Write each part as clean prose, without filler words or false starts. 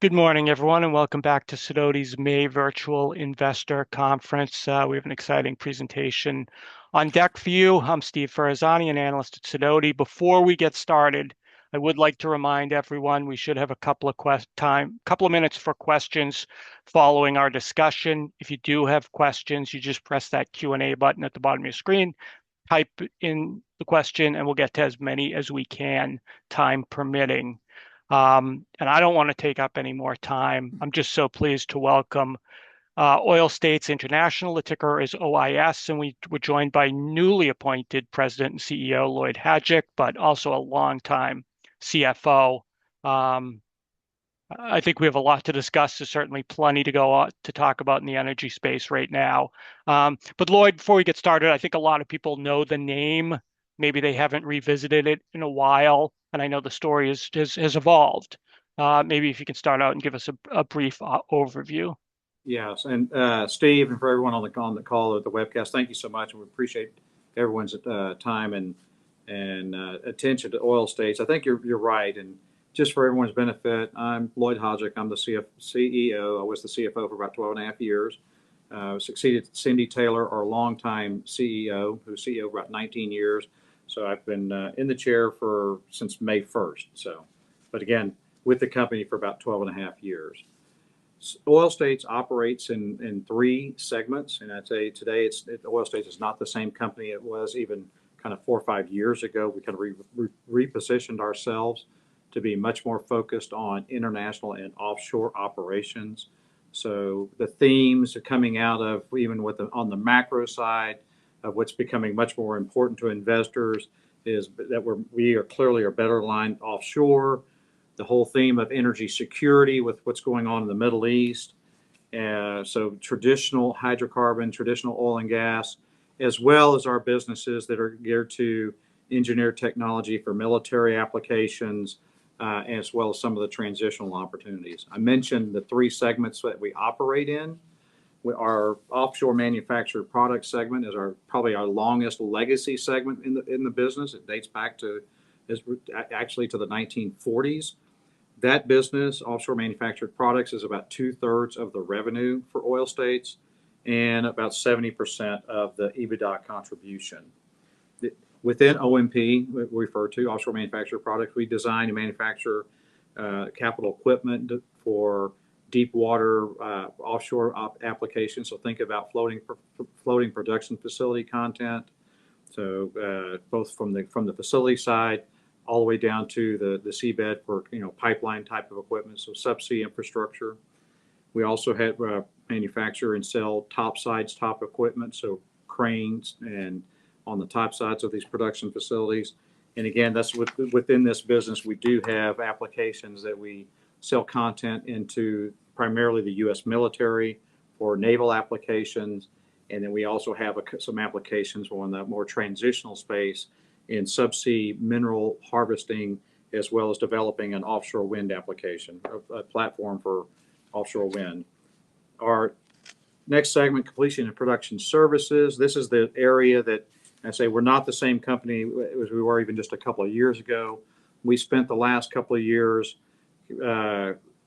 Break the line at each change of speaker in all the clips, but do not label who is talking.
Good morning, everyone, and welcome back to Sidoti's May Virtual Investor Conference. We have an exciting presentation on deck for you. I'm Steve Ferrazzani, an analyst at Sidoti. Before we get started, I would like to remind everyone we should have a couple of minutes for questions following our discussion. If you do have questions, you just press that Q&A button at the bottom of your screen, type in the question, and we'll get to as many as we can, time permitting. And I don't want to take up any more time. I'm just so pleased to welcome Oil States International. The ticker is OIS, and we were joined by newly appointed President and CEO Lloyd Hadjic, but also a longtime CFO. I think we have a lot to discuss. There's certainly plenty to go on to talk about in the energy space right now. But Lloyd, before we get started, I think a lot of people know the name. Maybe they haven't revisited it in a while, and I know the story has evolved. Maybe if you can start out and give us a brief overview.
Yes, and Steve, and for everyone on the call or the webcast, thank you so much, and we appreciate everyone's time and attention to Oil States. I think you're right, and just for everyone's benefit, I'm Lloyd Hadjic. I'm the CEO. I was the CFO for about 12 and a half years. Succeeded Cindy Taylor, our longtime CEO, who's CEO for about 19 years. So I've been in the chair since May 1st. But again, with the company for about 12 and a half years. Oil States operates in three segments, and I'd say today Oil States is not the same company it was even kind of 4 or 5 years ago. We kind of repositioned ourselves to be much more focused on international and offshore operations. So the themes are coming out of even on the macro side of what's becoming much more important to investors is that we are clearly better aligned offshore. The whole theme of energy security with what's going on in the Middle East. So traditional hydrocarbon, traditional oil and gas, as well as our businesses that are geared to engineered technology for military applications, as well as some of the transitional opportunities. I mentioned the three segments that we operate in. Our offshore manufactured product segment is probably our longest legacy segment in the business. It dates back to actually to the 1940s. That business, offshore manufactured products, is about 2/3 of the revenue for Oil States and about 70% of the EBITDA contribution. Within OMP, we refer to offshore manufactured products, we design and manufacture capital equipment for deep water offshore applications. So think about floating production facility content. So both from the facility side all the way down to the seabed for pipeline type of equipment, so subsea infrastructure. We also manufacture and sell top equipment, so cranes and on the top sides of these production facilities. And again, that's within this business, we do have applications that we sell content into primarily the U.S. military for naval applications. And then we also have some applications on the more transitional space in subsea mineral harvesting, as well as developing an offshore wind application, a platform for offshore wind. Our next segment, completion and production services. This is the area that I say we're not the same company as we were even just a couple of years ago. We spent the last couple of years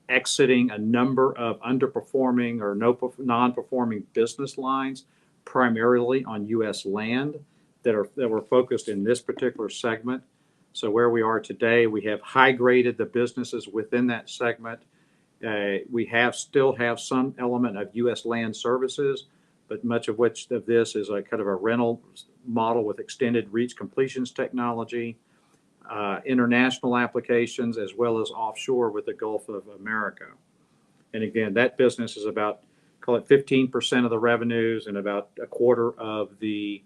exiting a number of underperforming or non-performing business lines, primarily on U.S. land that were focused in this particular segment. So where we are today, we have high-graded the businesses within that segment. We still have some element of U.S. land services, but much of this is a kind of a rental model with extended reach completions technology, international applications, as well as offshore with the Gulf of America. And again, that business is about, call it 15% of the revenues and about a quarter of the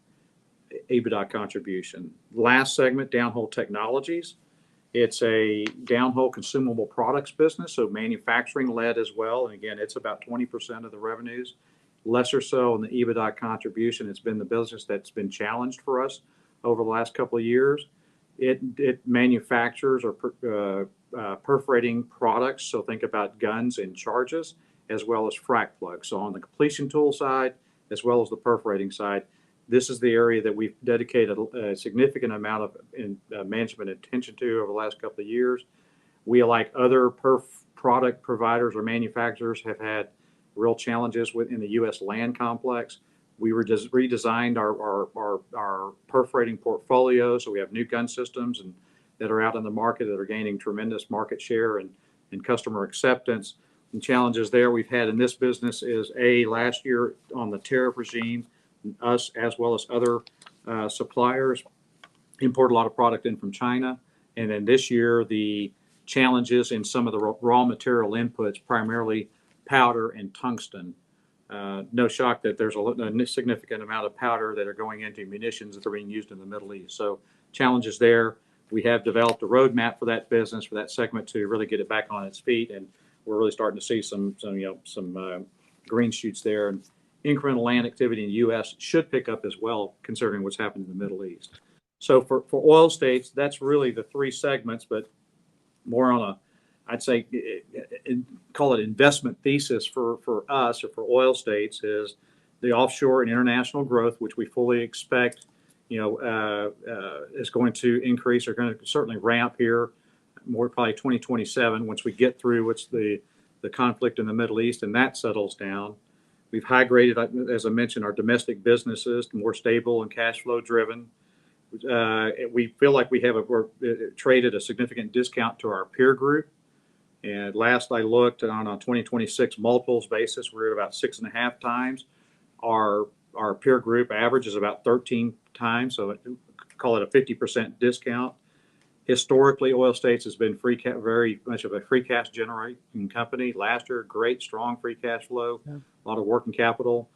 EBITDA contribution. Last segment, downhole technologies. It's a downhole consumable products business, so manufacturing led as well. And again, it's about 20% of the revenues. Lesser so in the EBITDA contribution. It's been the business that's been challenged for us over the last couple of years. It manufactures or perforating products, so think about guns and charges, as well as frac plugs. So on the completion tool side, as well as the perforating side, this is the area that we've dedicated a significant amount of management attention to over the last couple of years. We, like other product providers or manufacturers have had real challenges within the U.S. land complex. We redesigned our perforating portfolio, so we have new gun systems and that are out in the market that are gaining tremendous market share and customer acceptance. And challenges there we've had in this business is last year on the tariff regime, us as well as other suppliers import a lot of product in from China. And then this year, the challenges in some of the raw material inputs, primarily powder and tungsten. No shock that there's a significant amount of powder that are going into munitions that are being used in the Middle East. So challenges there. We have developed a roadmap for that business, for that segment, to really get it back on its feet, and we're really starting to see some green shoots there. And incremental land activity in the U.S. should pick up as well, considering what's happened in the Middle East. So for oil states, that's really the three segments, but more on I'd say, call it investment thesis for us or for oil states is the offshore and international growth, which we fully expect, is going to increase or going to certainly ramp here more probably 2027 once we get through what's the conflict in the Middle East and that settles down. We've high graded, as I mentioned, our domestic businesses to more stable and cash flow driven. We feel like we're traded a significant discount to our peer group. And last I looked on a 2026 multiples basis, we're at about 6.5 times. Our peer group average is about 13 times, so call it a 50% discount. Historically, Oil States has been very much of a free cash generating company. Last year, great, strong free cash flow, a lot of working capital.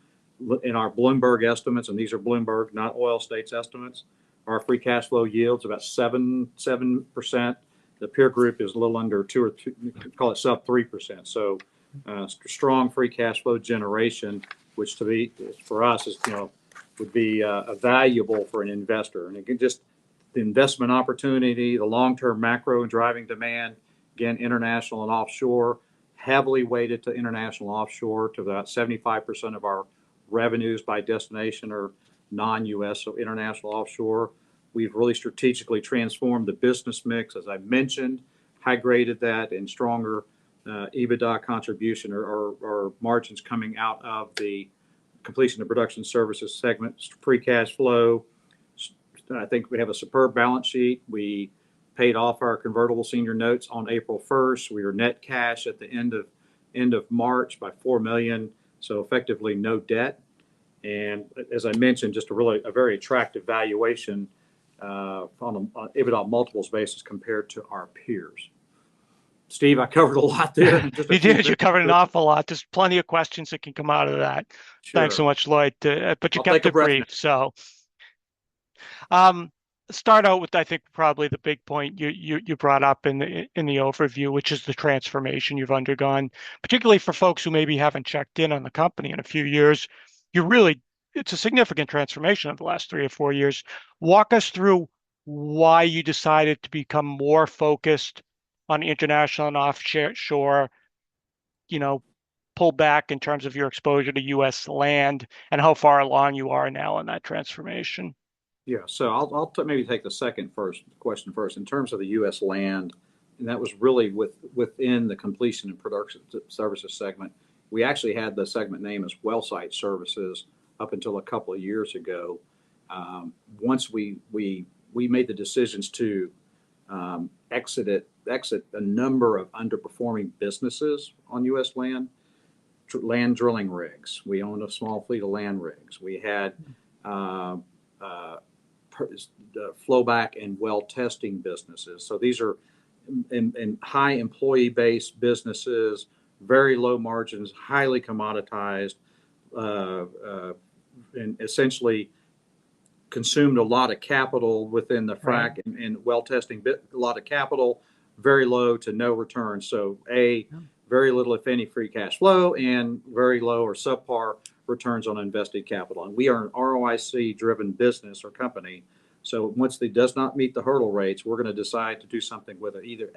In our Bloomberg estimates, and these are Bloomberg, not Oil States estimates, our free cash flow yields about 7%. The peer group is a little under 2 or 2, call it sub 3%. So strong free cash flow generation, which for us is would be valuable for an investor. And again, just the investment opportunity, the long-term macro and driving demand, again, international and offshore, heavily weighted to international offshore, to about 75% of our revenues by destination are non-U.S., so international offshore. We've really strategically transformed the business mix, as I mentioned, high graded that, and stronger EBITDA contribution or margins coming out of the completion and production services segment. Free cash flow, I think we have a superb balance sheet. We paid off our convertible senior notes on April 1st. We were net cash at the end of March by $4 million, so effectively no debt. And as I mentioned, just a very attractive valuation on an EBITDA multiples basis compared to our peers. Steve, I covered a lot there.
You did. You covered an awful lot. There's plenty of questions that can come out of that. Sure. Thanks so much, Lloyd. But you kept it brief. So start out with, I think, probably the big point you brought up in the overview, which is the transformation you've undergone, particularly for folks who maybe haven't checked in on the company in a few years. It's a significant transformation of the last 3 or 4 years. Walk us through why you decided to become more focused on international and offshore, pull back in terms of your exposure to U.S. land, and how far along you are now in that transformation.
Yeah, so I'll maybe take the question first. In terms of the U.S. land, and that was really within the completion and production services segment. We actually had the segment name as Well Site Services up until a couple of years ago. Once we made the decisions to exit a number of underperforming businesses on U.S. land drilling rigs. We owned a small fleet of land rigs. We had flowback and well testing businesses. So these are in high employee-based businesses, very low margins, highly commoditized, and essentially consumed a lot of capital within the frac and well testing, a lot of capital, very low to no return. So very little, if any, free cash flow and very low or subpar returns on invested capital. And we are an ROIC-driven business or company. So once it does not meet the hurdle rates, we're going to decide to do something with it. Either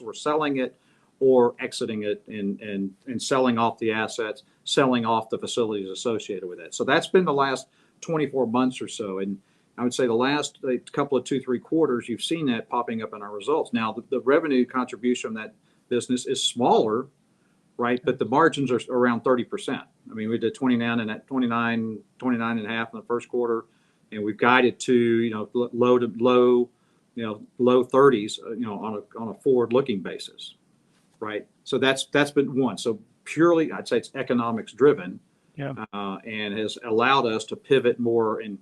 we're selling it or exiting it and selling off the assets, selling off the facilities associated with it. So that's been the last 24 months or so. And I would say the last couple of 2-3 quarters, you've seen that popping up in our results. Now, the revenue contribution from business is smaller, right? But the margins are around 30%. I mean, we did 29 and at 29 and a half in the first quarter, and we've guided to, low to low, low 30s, on a forward-looking basis, right? So that's been one. So purely, I'd say it's economics driven,
Yeah.
and has allowed us to pivot more and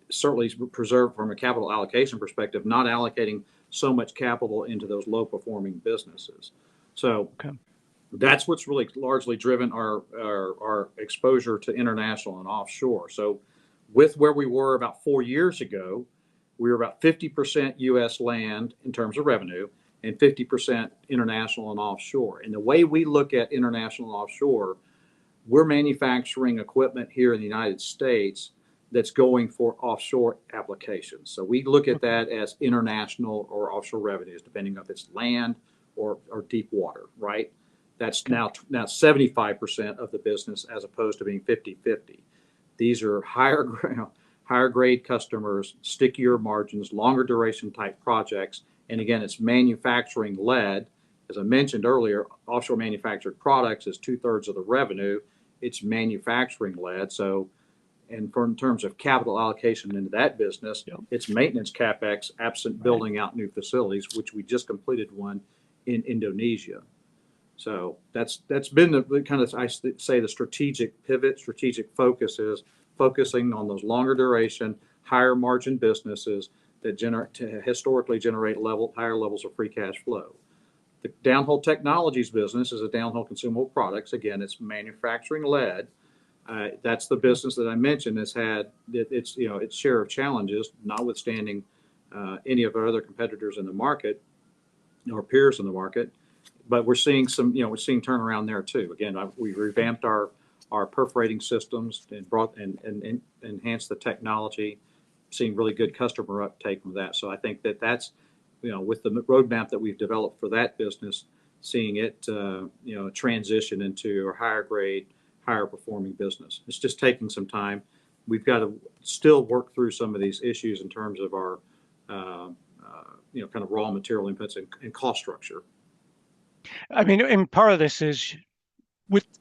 certainly preserve from a capital allocation perspective, not allocating so much capital into those low performing businesses. So
Okay.
that's what's really largely driven our exposure to international and offshore. So with where we were about 4 years ago, we were about 50% U.S. land in terms of revenue and 50% international and offshore. And the way we look at international and offshore, we're manufacturing equipment here in the United States that's going for offshore applications. So we look at that as international or offshore revenues, depending on if it's land or deep water, right? That's now 75% of the business as opposed to being 50-50. These are higher grade customers, stickier margins, longer duration type projects. And again, it's manufacturing led. As I mentioned earlier, offshore manufactured products is 2/3 of the revenue. It's manufacturing led. So, and in terms of capital allocation into that business,
Yep.
it's maintenance CapEx absent building out new facilities, which we just completed one in Indonesia. So that's been the kind of, I say, the strategic pivot, strategic focus is focusing on those longer duration, higher margin businesses that historically generate higher levels of free cash flow. The downhole technologies business is a downhole consumable products. Again, it's manufacturing led. That's the business that I mentioned has had its share of challenges, notwithstanding any of our other competitors in the market or peers in the market. But we're seeing we're seeing turnaround there too. Again, we revamped our perforating systems and enhanced the technology, seeing really good customer uptake with that. So I think that's, with the roadmap that we've developed for that business, seeing it, transition into a higher grade, higher performing business. It's just taking some time. We've got to still work through some of these issues in terms of our, kind of raw material inputs and cost structure.
I mean, and part of this is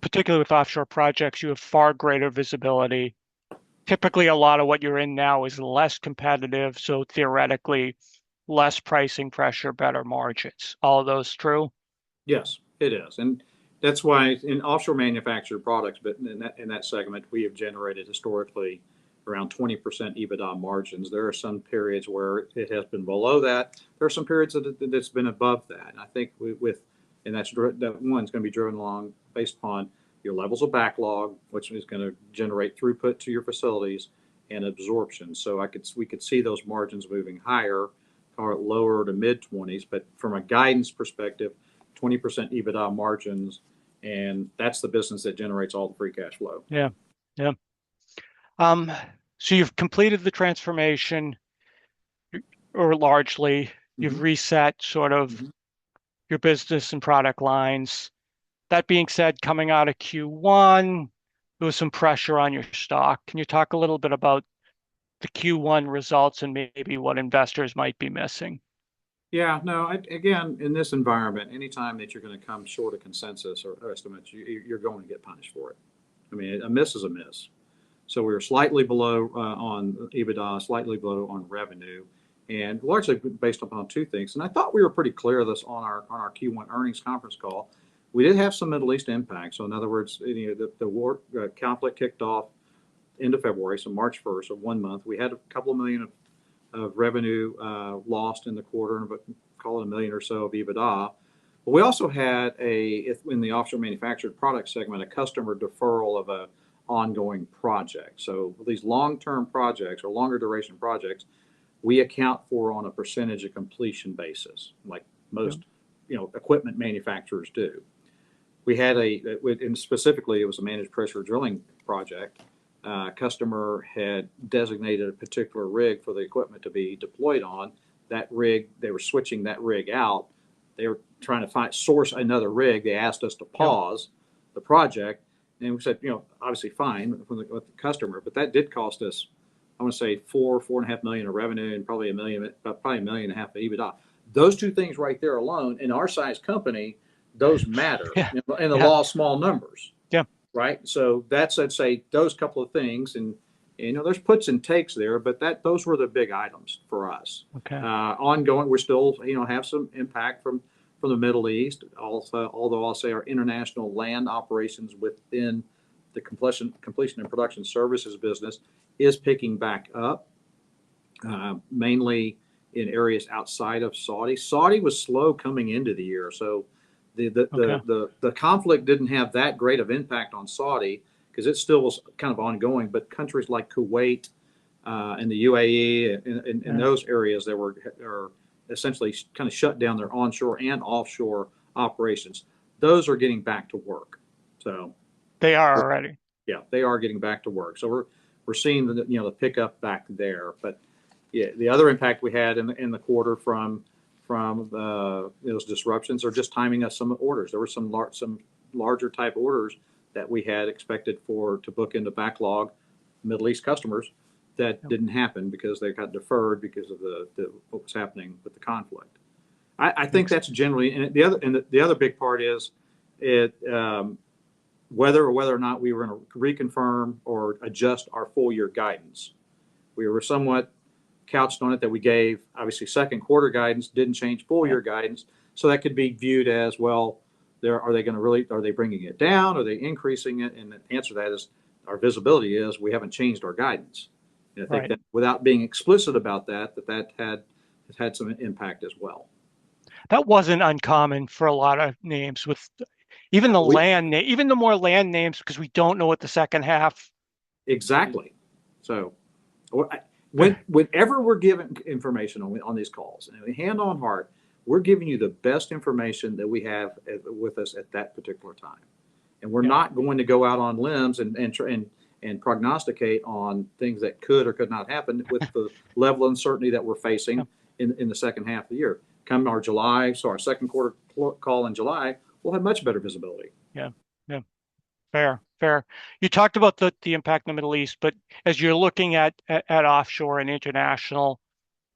particularly with offshore projects, you have far greater visibility. Typically, a lot of what you're in now is less competitive, so theoretically, less pricing pressure, better margins. All of those true?
Yes, it is, and that's why in offshore manufactured products, but in that segment, we have generated historically around 20% EBITDA margins. There are some periods where it has been below that. There are some periods that's been above that. And I think that one's going to be driven along based upon your levels of backlog, which is going to generate throughput to your facilities and absorption. So we could see those margins moving higher, or lower to mid 20s. But from a guidance perspective, 20% EBITDA margins, and that's the business that generates all the free cash flow.
Yeah, yeah. So you've completed the transformation, or largely, you've reset sort of your business and product lines. That being said, coming out of Q1, there was some pressure on your stock. Can you talk a little bit about the Q1 results and maybe what investors might be missing?
Yeah, no, again, in this environment, anytime that you're going to come short of consensus or estimates, you're going to get punished for it. I mean, a miss is a miss. So we were slightly below on EBITDA, slightly below on revenue, and largely based upon two things. And I thought we were pretty clear of this on our Q1 earnings conference call. We did have some Middle East impact. So in other words, the war conflict kicked off end of February, so March 1st, so 1 month. We had a couple of million of revenue lost in the quarter, but call it $1 million or so of EBITDA. But we also had in the offshore manufactured product segment, a customer deferral of a ongoing project. So these long-term projects or longer duration projects, we account for on a percentage of completion basis, like most equipment manufacturers do. We had and specifically it was a managed pressure drilling project. Customer had designated a particular rig for the equipment to be deployed on. That rig, they were switching that rig out. They were trying to source another rig. They asked us to pause the project, and we said, obviously fine with the customer, but that did cost us, I want to say $4.5 million of revenue and probably $1.5 million of EBITDA. Those two things right there alone, in our size company, those matter
Yeah.
in the
Yeah.
law of small numbers,
Yeah.
right? So that's, I'd say, those couple of things, and there's puts and takes there, but those were the big items for us.
Okay.
Ongoing, we're still have some impact from the Middle East. Also, although I'll say our international land operations within the completion and production services business is picking back up, mainly in areas outside of Saudi. Saudi was slow coming into the year, so
Okay.
the conflict didn't have that great of impact on Saudi because it still was kind of ongoing. But countries like Kuwait and the UAE in
Yeah.
those areas that are essentially kind of shut down their onshore and offshore operations, those are getting back to work. So
They are already.
yeah, they are getting back to work. So we're seeing the pickup back there. But yeah, the other impact we had in the quarter from those disruptions are just timing us some orders. There were some larger type orders that we had expected to book into backlog, Middle East customers, that
Yep.
didn't happen because they got deferred because of what was happening with the conflict. I think
Makes
that's generally, and the other big part is it whether or not we were going to reconfirm or adjust our full year guidance. We were somewhat couched on it that we gave obviously second quarter guidance, didn't change full
Yep.
year guidance, so that could be viewed as, well, are they bringing it down, are they increasing it? And the answer to that is, our visibility is we haven't changed our guidance. And I think
Right.
that without being explicit about that has had some impact as well.
That wasn't uncommon for a lot of names with even
We
even the more land names because we don't know what the second half.
Exactly. So whenever we're given information on these calls, and hand on heart, we're giving you the best information that we have with us at that particular time, and we're
Yeah.
not going to go out on limbs and prognosticate on things that could or could not happen with the level of uncertainty that we're
Yeah.
facing in the second half of the year. Come our July, so our second quarter call in July, we'll have much better visibility.
Yeah. Yeah. Fair. Fair. You talked about the impact in the Middle East, but as you're looking at offshore and international,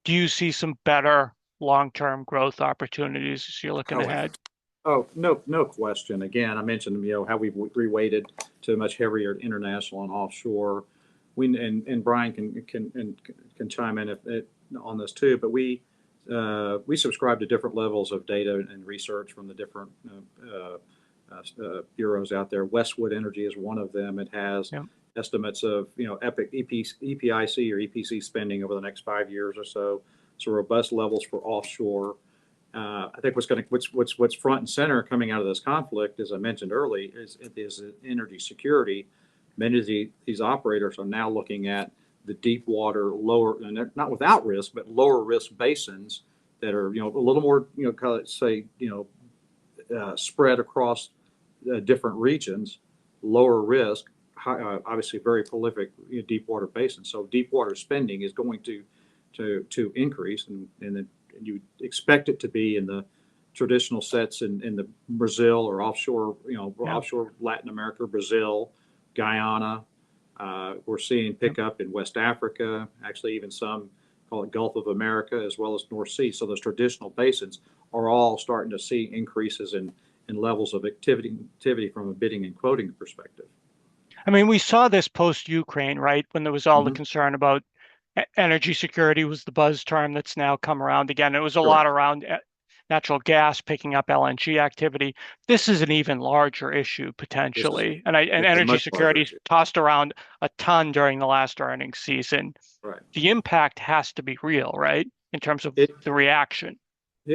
do you see some better long-term growth opportunities as you're looking
Oh,
ahead?
Oh, no question. Again, I mentioned, how we've reweighted to a much heavier international and offshore. And Brian can chime in on this too. But we subscribe to different levels of data and research from the different bureaus out there. Westwood Energy is one of them. It has
Yeah.
estimates of EPIC EPIC or EPC spending over the next 5 years or so. So robust levels for offshore. I think what's front and center coming out of this conflict, as I mentioned early, is energy security. Many of these operators are now looking at the deep water, lower, and they're not without risk, but lower risk basins that are a little more spread across different regions, lower risk, obviously very prolific deep water basins. So deep water spending is going to increase, and you expect it to be in the traditional sets in the Brazil or offshore,
Yeah.
offshore Latin America, Brazil, Guyana. We're seeing pickup in West Africa, actually even some call it Gulf of America, as well as North Sea. So those traditional basins are all starting to see increases in levels of activity from a bidding and quoting perspective.
I mean, we saw this post-Ukraine, right? When there was all the
Mm-hmm.
concern about energy security was the buzz term that's now come around again. It was a lot
Correct.
around natural gas picking up LNG activity. This is an even larger issue
This is
potentially, and
It's a
energy
much larger
security
issue.
tossed around a ton during the last earnings season.
Right.
The impact has to be real, right? In terms of
It
the reaction.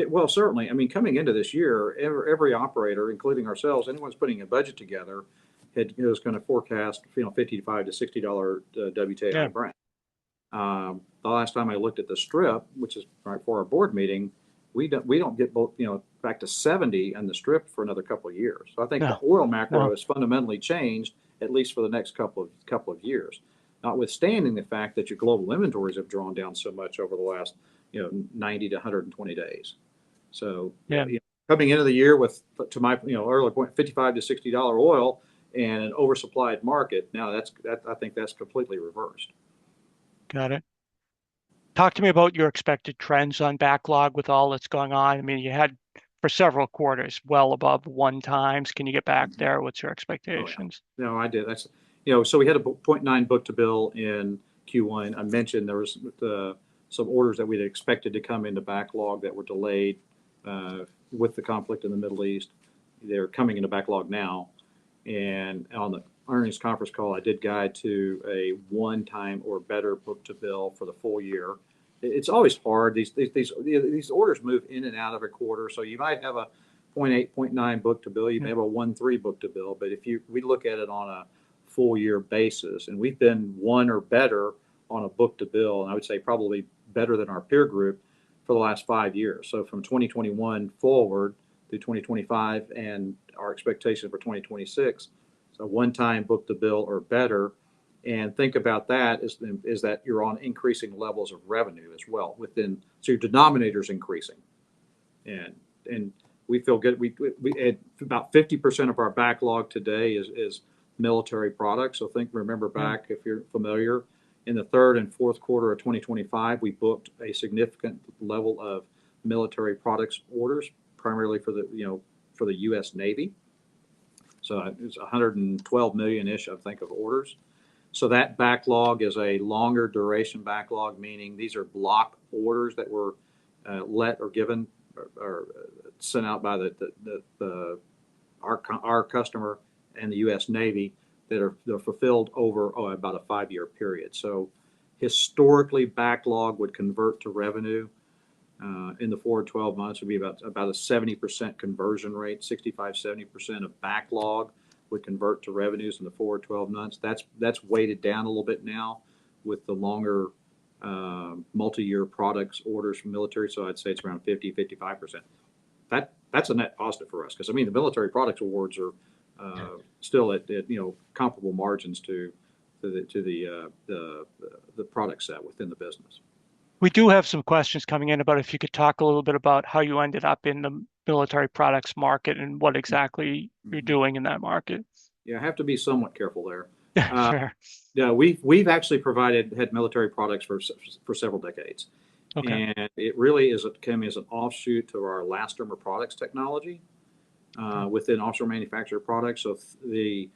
Well, certainly. I mean, coming into this year, every operator, including ourselves, anyone's putting a budget together, was going to forecast, $55 to $60 WTI
Yeah.
Brent. The last time I looked at the strip, which is right for our board meeting, we don't get both, back to 70 on the strip for another couple of years. So I think the
No,
oil macro
no.
has fundamentally changed, at least for the next couple of years. Notwithstanding the fact that your global inventories have drawn down so much over the last 90 to 120 days. So
Yeah.
coming into the year with, to my earlier point, $55 to $60 oil and an oversupplied market, now I think that's completely reversed.
Got it. Talk to me about your expected trends on backlog with all that's going on. I mean, you had for several quarters well above one times. Can you get back there? What's your
Oh yeah,
expectations?
no, I did. That's so we had a point 0.9 book to bill in Q1. I mentioned there was some orders that we'd expected to come into backlog that were delayed with the conflict in the Middle East. They're coming into backlog now, and on the earnings conference call, I did guide to a one-time or better book to bill for the full year. It's always hard. These orders move in and out of a quarter, so you might have a point 0.8, point 0.9 book to bill. You may have a 1.3 book to bill, but if we look at it on a full year basis, and we've been one or better on a book to bill, and I would say probably better than our peer group for the last 5 years. So from 2021 forward through 2025 and our expectation for 2026, so one-time book to bill or better. And think about that is that you're on increasing levels of revenue as well within, so your denominator is increasing, and we feel good. We about 50% of our backlog today is military products. So remember
Yeah.
back, if you're familiar, in the third and fourth quarter of 2025, we booked a significant level of military products orders, primarily for the U.S. Navy. So it's 112 million ish, I think, of orders. So that backlog is a longer duration backlog, meaning these are block orders that were let or given or sent out by our customer and the U.S. Navy that are they're fulfilled over about a 5 year period. So historically, backlog would convert to revenue in the forward 12 months would be about a 70% conversion rate. 65-70% of backlog would convert to revenues in the forward 12 months. That's weighted down a little bit now with the longer multi-year products orders from military. So I'd say it's around 50-55%. That's a net positive for us because I mean the military products awards are still at comparable margins to the product set within the business.
We do have some questions coming in about if you could talk a little bit about how you ended up in the military products market and what exactly you're
Mm-hmm.
doing in that market.
Yeah, I have to be somewhat careful there. Uh,
Fair.
yeah, we've actually had military products for several decades,
Okay.
and it really came as an offshoot to our elastomer products technology
Okay.
within offshore manufactured products. So there's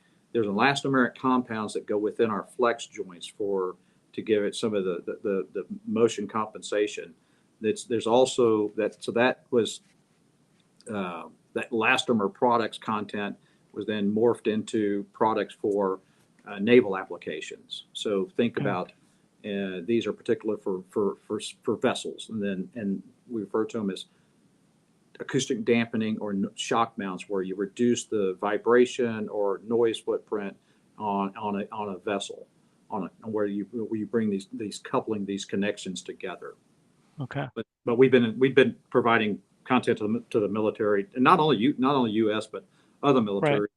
elastomeric compounds that go within our flex joints to give it some of the motion compensation. There's also that, so that was that elastomer products content was then morphed into products for naval applications. So think
Okay.
about these are particular for vessels, and we refer to them as acoustic dampening or shock mounts, where you reduce the vibration or noise footprint on a vessel, where you bring these coupling these connections together.
Okay.
But we've been providing content to the military, and not only U.S. but other
Right.
military,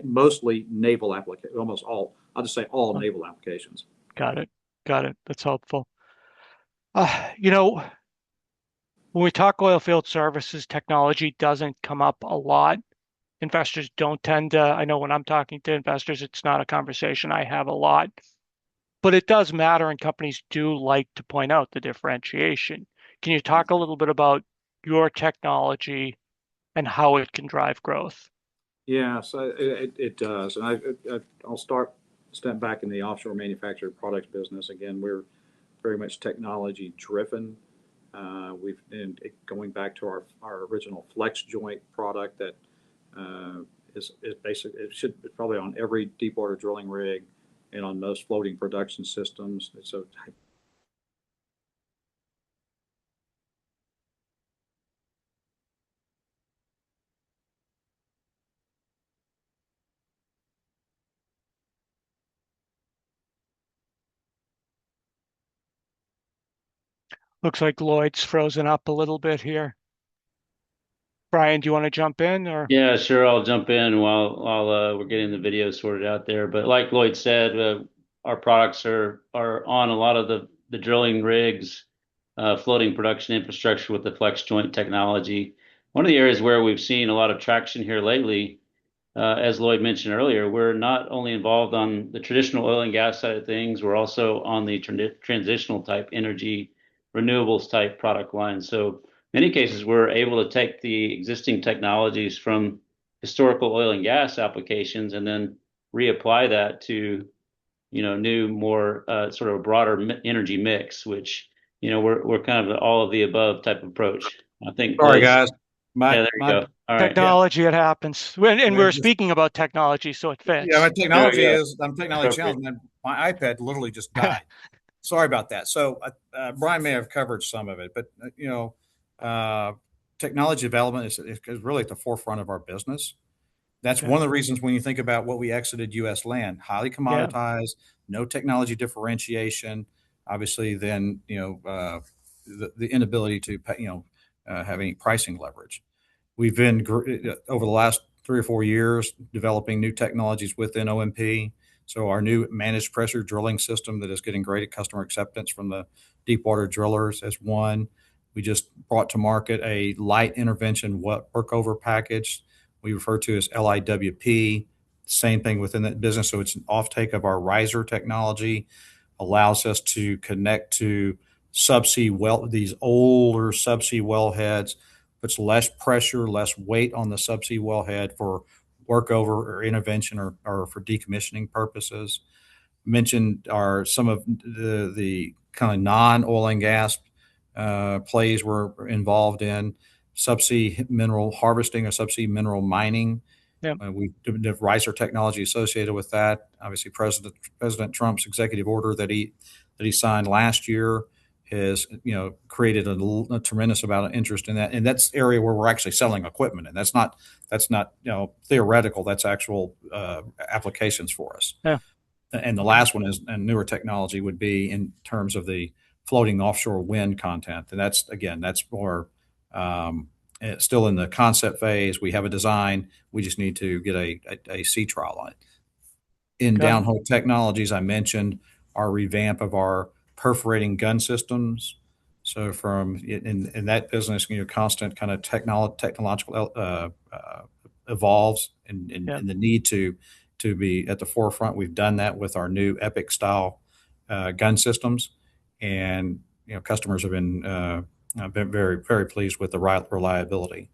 mostly naval applications, almost all. I'll just say all
Oh,
naval applications.
got it. Got it. That's helpful. You know, when we talk oil field services, technology doesn't come up a lot. Investors don't tend to, I know when I'm talking to investors, it's not a conversation I have a lot, but it does matter, and companies do like to point out the differentiation. Can you talk a little bit about your technology and how it can drive growth?
Yeah, so it does, and I'll step back in the offshore manufactured products business. Again, we're very much technology driven. We've been going back to our original flex joint product that is basic. It should be probably on every deepwater drilling rig and on most floating production systems. So
Looks like Lloyd's frozen up a little bit here. Brian, do you want to jump in or?
Yeah, sure. I'll jump in while we're getting the video sorted out there. But like Lloyd said, our products are on a lot of the drilling rigs, floating production infrastructure with the flex joint technology. One of the areas where we've seen a lot of traction here lately, as Lloyd mentioned earlier, we're not only involved on the traditional oil and gas side of things, we're also on the transitional type energy renewables type product lines. So many cases, we're able to take the existing technologies from historical oil and gas applications and then reapply that to, new, more sort of a broader energy mix, which, we're kind of the all of the above type approach. I think
Sorry,
Lloyd's,
guys.
yeah,
My
there you
my
go. All right.
yeah.
Technology, it happens. And we're
Just,
speaking about technology, so it
yeah, my
fits.
There we
technology
go.
is I'm technology
Appropriate.
challenged. My iPad literally just died. Sorry about that. So Brian may have covered some of it, but uh, technology development is really at the forefront of our business. That's
Okay.
one of the reasons when you think about what we exited U.S. land, highly
Yeah.
commoditized, no technology differentiation. Obviously, then the inability to have any pricing leverage. We've been over the last 3 or 4 years developing new technologies within OMP. So our new managed pressure drilling system that is getting great customer acceptance from the deepwater drillers as one. We just brought to market a light intervention workover package we refer to as LIWP. Same thing within that business. So it's an offtake of our riser technology, allows us to connect to subsea well, these older subsea wellheads, puts less pressure, less weight on the subsea wellhead for workover or intervention or for decommissioning purposes. Mentioned are some of the kind of non-oil and gas plays we're involved in, subsea mineral harvesting or subsea mineral mining.
Yeah.
We have riser technology associated with that. Obviously, President Trump's executive order that he signed last year has created a tremendous amount of interest in that, and that's area where we're actually selling equipment, and that's not theoretical. That's actual applications for us.
Yeah.
And the
Okay.
last one is a newer technology would be in terms of the floating offshore wind content, and that's more it's still in the concept phase. We have a design. We just need to get a sea trial on it. In
Got it.
downhole technologies, I mentioned our revamp of our perforating gun systems. So from in that business, constant kind of technological evolves
Yeah.
and the need to be at the forefront. We've done that with our new Epic style gun systems, and customers have been very very pleased with the reliability.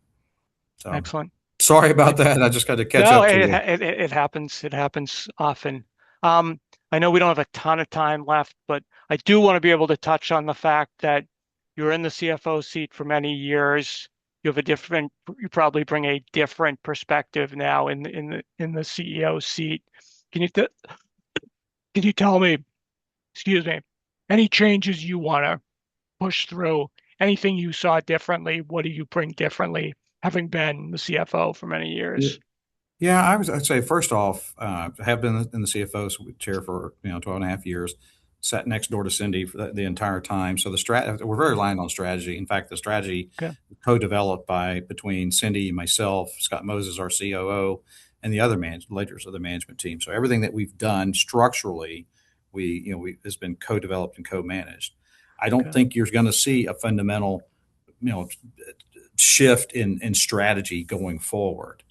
So
Excellent.
sorry about
Thanks.
that. I just got to catch
No,
up to
it,
you.
it it happens. It happens often. Um, I know we don't have a ton of time left, but I do want to be able to touch on the fact that you're in the CFO seat for many years. You probably bring a different perspective now in the CEO seat. Can you th can you tell me, excuse me, any changes you want to push through? Anything you saw differently? What do you bring differently, having been the CFO for many years?
Yeah, I'd say first off, I have been in the CFO chair for 12 and a half years, sat next door to Cindy for the entire time. So we're very aligned on strategy. In fact, the strategy
Okay.
co-developed between Cindy, myself, Scott Moses, our COO, and the other leaders of the management team. So everything that we've done structurally, we has been co-developed and co-managed. I don't
Okay.
think you're going to see a fundamental, you know, shift in strategy going forward.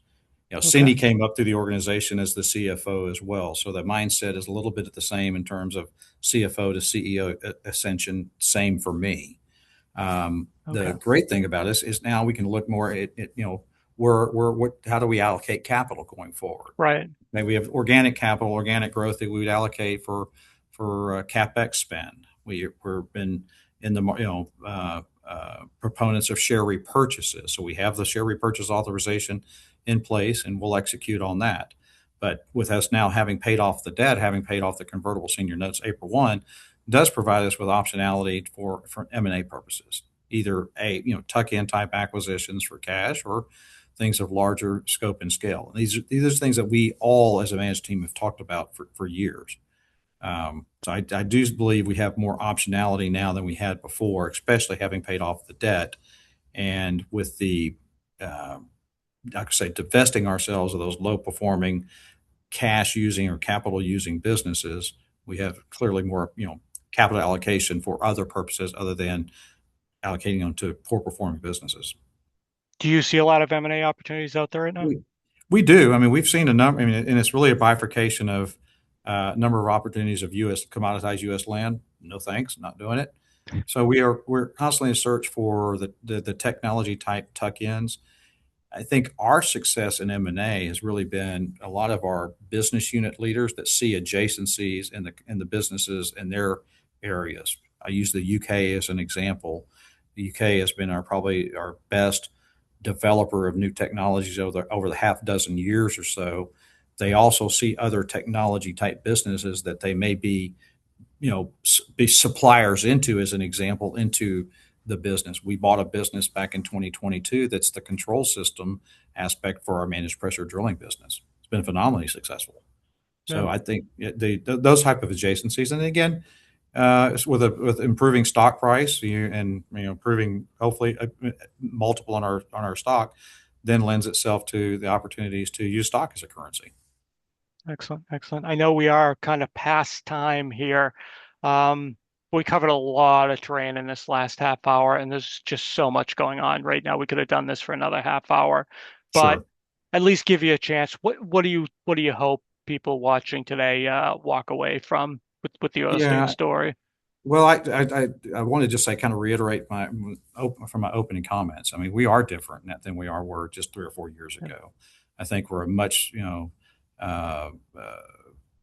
Okay.
Cindy came up through the organization as the CFO as well. So the mindset is a little bit the same in terms of CFO to CEO ascension. Same for me. The
Okay.
great thing about this is now we can look more at how do we allocate capital going forward?
Right.
Maybe we have organic capital, organic growth that we would allocate for CapEx spend. We've been in the proponents of share repurchases, so we have the share repurchase authorization in place, and we'll execute on that. But with us now having paid off the debt, having paid off the convertible senior notes April 1, does provide us with optionality for M&A purposes, either tuck-in type acquisitions for cash or things of larger scope and scale. These are things that we all as a management team have talked about for years. So I do believe we have more optionality now than we had before, especially having paid off the debt and with the like I say, divesting ourselves of those low performing cash using or capital using businesses. We have clearly more capital allocation for other purposes other than allocating them to poor performing businesses.
Do you see a lot of M&A opportunities out there right now?
We do. I mean, we've seen a number. I mean, and it's really a bifurcation of number of opportunities of commoditized U.S. land. No thanks, not doing it. So we're constantly in search for the technology type tuck-ins. I think our success in M&A has really been a lot of our business unit leaders that see adjacencies in the businesses in their areas. I use the UK as an example. The UK has been probably our best developer of new technologies over the half dozen years or so. They also see other technology type businesses that they may be, be suppliers into, as an example, into the business. We bought a business back in 2022 that's the control system aspect for our managed pressure drilling business. It's been phenomenally successful. So
No,
I think those type of adjacencies, and again, with improving stock price and improving hopefully a multiple on our stock, then lends itself to the opportunities to use stock as a currency.
excellent, excellent. I know we are kind of past time here. Um, we covered a lot of terrain in this last half hour, and there's just so much going on right now. We could have done this for another half hour, but
Sure.
at least give you a chance. What do you hope people watching today walk away from with the oil state
Yeah.
story?
Well, I want to just say, kind of reiterate from my opening comments. I mean, we are different than we were just 3 or 4 years
Yeah,
ago. I think we're a much uh, uh,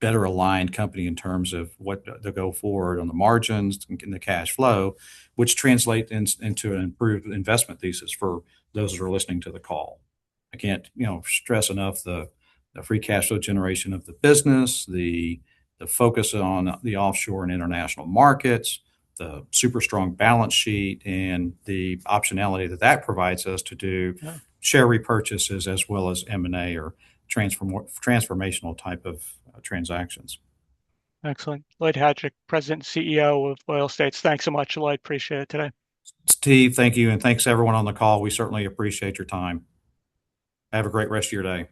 better aligned company in terms of what to go forward on the margins and the cash flow, which translate into an improved investment thesis for those that are listening to the call. I can't stress enough the free cash flow generation of the business, the focus on the offshore and international markets, the super strong balance sheet, and the optionality that provides us to do
yeah.
share repurchases as well as M&A or transformational type of transactions.
Excellent. Lloyd Hadrick, President and CEO of Oil States. Thanks so much, Lloyd. Appreciate it today.
Steve, thank you, and thanks everyone on the call. We certainly appreciate your time. Have a great rest of your day.